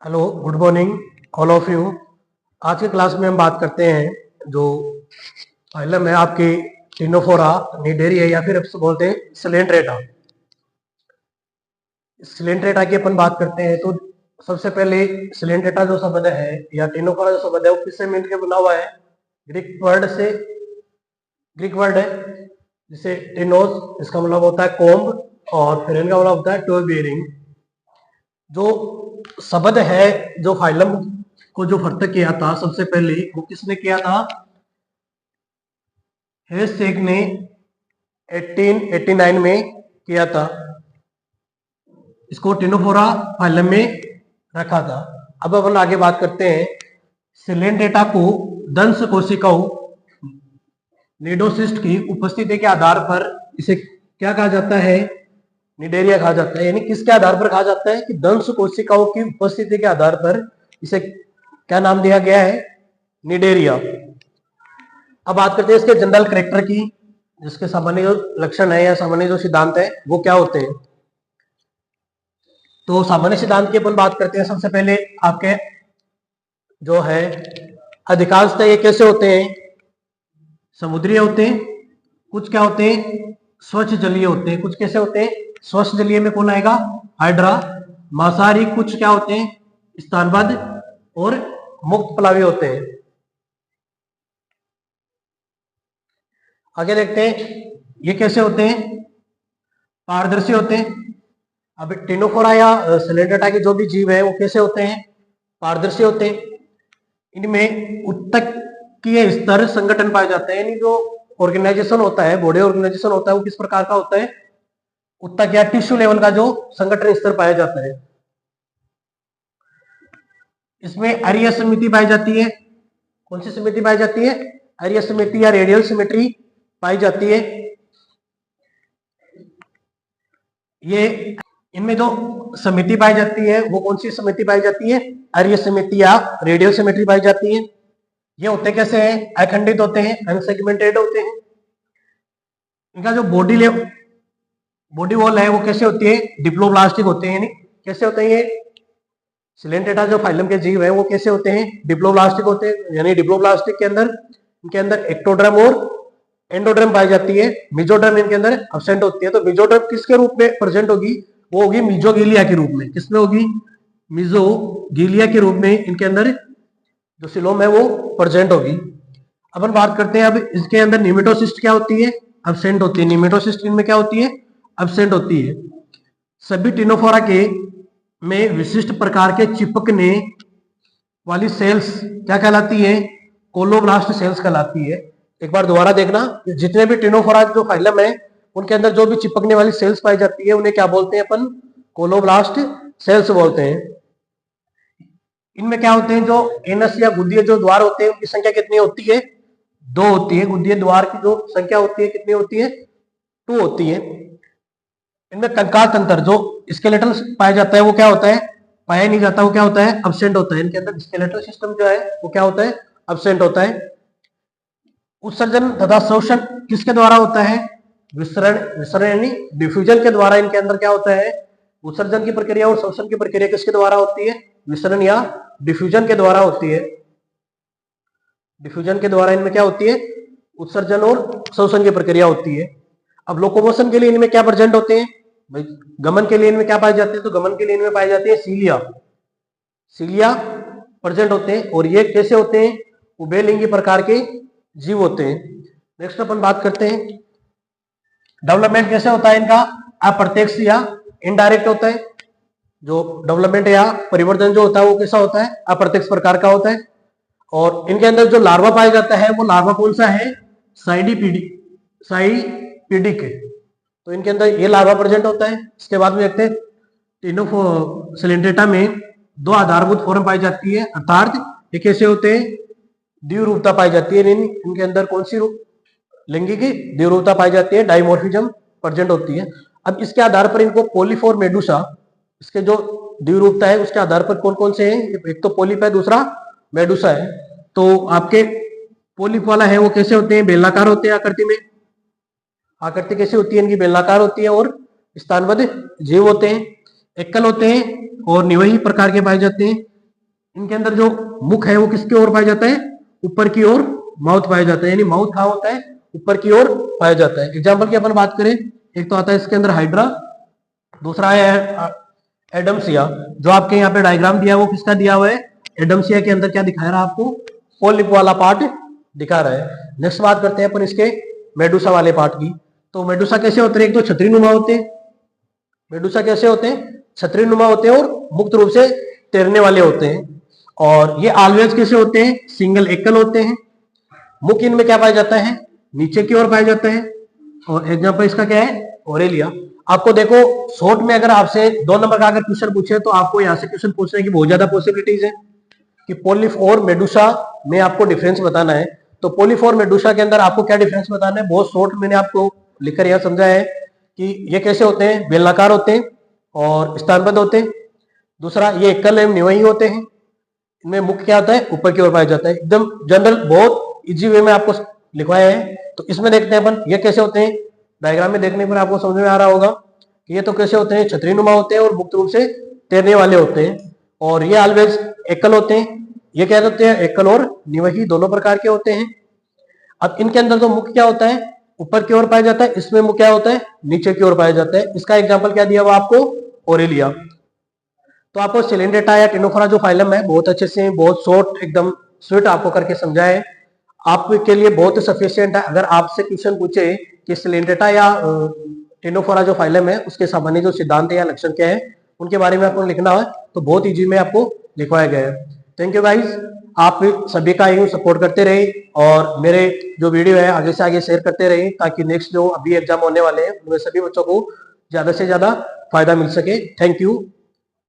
Hello, good morning all of you. आज के class में हम बात करते हैं जो फाइलम है आपकी टिनोफोरा निडेरिया या फिर आप बोलते हैं सिलेंट्रेटा। सिलेंट्रेटा की अपन बात करते हैं तो सबसे पहले सिलेंट्रेटा जो शब्द है या टिनोफोरा जो शब्द है वो किससे मिल के बना हुआ है? ग्रीक वर्ड से। ग्रीक वर्ड है जिसे टिनोस, इसका मतलब होता है कोम्ब, और फिर इनका मतलब होता है टो बियरिंग। जो शब्द है जो फाइलम को जो फर्तक किया था सबसे पहले वो किसने किया था? हेस्टेक ने 1889 में किया था। इसको टिनोफोरा फाइलम में रखा था। अब अपन आगे बात करते हैं। सिलेंट्रेटा को दंश कोशिकाओं निडोसिस्ट की उपस्थिति के आधार पर इसे क्या कहा जाता है? निडेरिया कहा जाता है। यानी किसके आधार पर कहा जाता है कि दंश कोशिकाओं की उपस्थिति के आधार पर इसे क्या नाम दिया गया है? निडेरिया। अब बात करते हैं इसके जनरल कैरेक्टर की, जिसके सामान्य जो लक्षण है या सामान्य जो सिद्धांत है वो क्या होते हैं। तो सामान्य सिद्धांत की अपन बात करते हैं। सबसे पहले आपके जो है अधिकांशतः ये कैसे होते हैं? समुद्री होते हैं। कुछ क्या होते हैं? स्वच्छ जलीय होते हैं। कुछ कैसे होते हैं? स्वच्छ जलीय में कौन आएगा? हाइड्रा। मांसाहारी कुछ क्या होते हैं? स्तनबद्ध और मुक्त प्लावी होते हैं। आगे देखते हैं ये कैसे होते हैं? पारदर्शी होते हैं। अब टिनोफोरा या सिलेंट्रेटा के जो भी जीव है वो कैसे होते हैं? पारदर्शी होते हैं। इनमें उत्तकीय स्तर संगठन पाए जाते हैं। यानी जो ऑर्गेनाइजेशन होता है, बॉडी ऑर्गेनाइजेशन होता है, वो किस प्रकार का होता है? उत्तक या टिश्यू लेवल का जो संगठन स्तर पाया जाता है। इसमें अरीय समिति पाई जाती है। कौन सी समिति पाई जाती है? अरीय समिति या रेडियल सिमेट्री पाई जाती है। ये इनमें जो समिति पाई जाती है वो कौन सी समिति पाई जाती है? अरीय समिति या रेडियल सिमेट्री पाई जाती है। ये होते कैसे हैं? अखंडित होते हैं, अनसेगमेंटेड होते हैं। इनका जो बॉडी वॉल है वो कैसे होती है? डिप्लोब्लास्टिक होते हैं। यानी कैसे होते हैं ये सिलेंट्रेटा जो फाइलम के जीव है वो कैसे होते हैं? डिप्लोब्लास्टिक होते हैं। यानी डिप्लोब्लास्टिक के अंदर इनके अंदर एक्टोड्रम और एंडोड्रम पाई जाती है। मिजोड्रम इनके अंदर अब्सेंट होती है। तो मिजोड्रम किसके रूप में प्रेजेंट होगी? वो होगी मिजोगिलिया के रूप में। किसमें होगी? मिजोगिलिया के रूप में इनके अंदर जो सिलोम है वो प्रेजेंट होगी। अपन बात करते हैं अब इसके अंदर निमेटोसिस्ट क्या होती है? अब्सेंट होती है। निमेटोसिस्ट इनमें क्या होती है? अब्सेंट होती है। सभी टिनोफोरा के में विशिष्ट प्रकार के चिपकने वाली सेल्स क्या कहलाती है? कोलोब्लास्ट सेल्स कहलाती है। एक बार दोबारा देखना, जितने भी टिनोफोरा जो फाइलम है उनके अंदर जो भी चिपकने वाली सेल्स पाई जाती है उन्हें क्या बोलते हैं अपन? कोलोब्लास्ट सेल्स बोलते हैं। इनमें क्या होते हैं? जो एनस या गुदीय जो द्वार होते हैं उनकी संख्या कितनी होती है? 2 होती है। गुदीय द्वार की जो संख्या होती है कितनी होती है? 2 होती है। इनमें कंकाल तंत्र जो स्केलेटल पाया जाता है वो क्या होता है? पाया नहीं जाता। वो क्या होता है? अब्सेंट होता है। इनके अंदर स्केलेटल सिस्टम जो है वो क्या होता है? अब्सेंट होता है। उत्सर्जन तथा शोषण किसके द्वारा होता है? विसरण विसरण यानी डिफ्यूजन के द्वारा इनके अंदर क्या होता है? उत्सर्जन की प्रक्रिया और शोषण की प्रक्रिया किसके द्वारा होती है? विसरण या डिफ्यूजन के द्वारा होती है। डिफ्यूजन के द्वारा इनमें क्या होती है? उत्सर्जन और शोषण की प्रक्रिया होती है। अब लोकोमोशन के लिए इनमें क्या प्रेजेंट होते हैं? भाई गमन के लिए इनमें क्या पाए जाते हैं? तो गमन के लिए इनमें पाए जाते हैं सीलिया। सीलिया प्रेजेंट होते हैं। और ये कैसे होते हैं? उभयलिंगी प्रकार के जीव होते हैं। नेक्स्ट अपन बात करते हैं डेवलपमेंट कैसे होता है इनका? अप्रत्यक्ष या इनडायरेक्ट होता है। जो डेवलपमेंट या परिवर्तन जो होता है वो कैसा होता है? अप्रत्यक्ष प्रकार का होता है। और इनके अंदर जो लार्वा पाया जाता है वो लार्वा कौन सा है? साइडिपिडिक। तो इनके अंदर ये लार्वा प्रेजेंट होता है। इसके बाद में देखते हैं सिलेंट्रेटा में 2 आधारभूत फॉर्म पाई जाती है, अर्थात ये कैसे होते हैं? द्विरूपता पाई जाती है। इनके अंदर कौन सी रूप लिंगी की द्विरूपता पाई जाती है? डाइमोर्फिज्म प्रेजेंट होती है। अब इसके आधार पर इनको पोलिप और मेडुसा, इसके जो द्विरूपता है उसके आधार पर कौन कौन से हैं? एक तो पोलिप है, दूसरा मेडुसा है। तो आपके पोलिप वाला है वो कैसे होते हैं? बेलनाकार होते हैं आकृति में। आकृति कैसी होती है इनकी? बेलनाकार होती है। और स्तनबद्ध जीव होते हैं, एकल होते हैं और निवही प्रकार के पाए जाते हैं। इनके अंदर जो मुख है वो किसकी ओर पाया जाता है, ऊपर की ओर माउथ पाया जाता है, यानी माउथ कहाँ होता है, ऊपर की ओर पाया जाता है। एग्जाम्पल की अपन बात करें, एक तो आता है इसके अंदर हाइड्रा, दूसरा है एडम्सिया। जो आपके यहाँ पे डायग्राम दिया है वो किसका दिया हुआ है, एडम्सिया के अंदर क्या दिखा रहा है आपको, पोलिप वाला पार्ट दिखा रहा है। नेक्स्ट बात करते हैं अपन इसके मेडुसा वाले पार्ट की। तो मेडुसा कैसे होते हैं, एक तो छतरी नुमा होते हैं, मेडुसा कैसे होते हैं, छतरी नुमा होते हैं और मुक्त रूप से तैरने वाले होते हैं। और ये ऑलवेज कैसे होते हैं, सिंगल एकल होते हैं। मुख इनमें क्या पाया जाता है, नीचे की ओर पाया जाता है। और एग्जांपल इसका क्या है, ओरेलिया। आपको देखो शॉर्ट में अगर आपसे 2 नंबर का अगर क्वेश्चन पूछे तो आपको यहाँ से क्वेश्चन पूछने की बहुत ज्यादा पॉसिबिलिटीज है कि पोलिप और मेडुसा में आपको डिफरेंस बताना है। तो पोलिप और मेडुसा के अंदर आपको क्या डिफरेंस बताना है, बहुत शॉर्ट मैंने आपको लिखकर यह समझा है कि ये कैसे होते हैं, बेलनाकार होते हैं और स्तनबद्ध होते हैं। दूसरा ये एकल एवं निवही होते हैं, इनमें मुख्य क्या होता है, ऊपर की ओर पाया जाता है। एकदम जनरल बहुत इजी वे में आपको लिखवाया है। तो इसमें देखते हैं अपन ये कैसे होते हैं। डायग्राम में देखने पर आपको समझ में आ रहा होगा कि ये तो कैसे होते हैं, छतरी नुमा होते हैं और मुक्त रूप से तैरने वाले होते हैं। और ये ऑलवेज एकल होते हैं। ये क्या होते हैं, एकल और निवही दोनों प्रकार के होते हैं। अब इनके अंदर तो मुख्य क्या होता है, ऊपर की ओर पाया जाता है, इसमें मुख्य क्या होता है, नीचे की ओर पाया जाता है। इसका एग्जाम्पल क्या दिया हुआ आपको, ओरेलिया। तो आपको सिलेंडेटा या टिनोफोरा जो फाइलम है बहुत अच्छे से, बहुत शॉर्ट एकदम स्वीट आपको करके समझा है, आपके लिए बहुत सफिशियंट है। अगर आपसे क्वेश्चन पूछे कि सिलेंडेटा या टिनोफोरा जो फाइलम है उसके सामान्य जो सिद्धांत है या लक्षण क्या है, उनके बारे में आपको लिखना है, तो बहुत इजी में आपको लिखवाया गया है। थैंक यू गाइज, आप सभी का यूं सपोर्ट करते रहे और मेरे जो वीडियो है आगे से आगे शेयर करते रहे, ताकि नेक्स्ट जो अभी एग्जाम होने वाले हैं उनमें सभी बच्चों को ज्यादा से ज्यादा फायदा मिल सके। Thank you.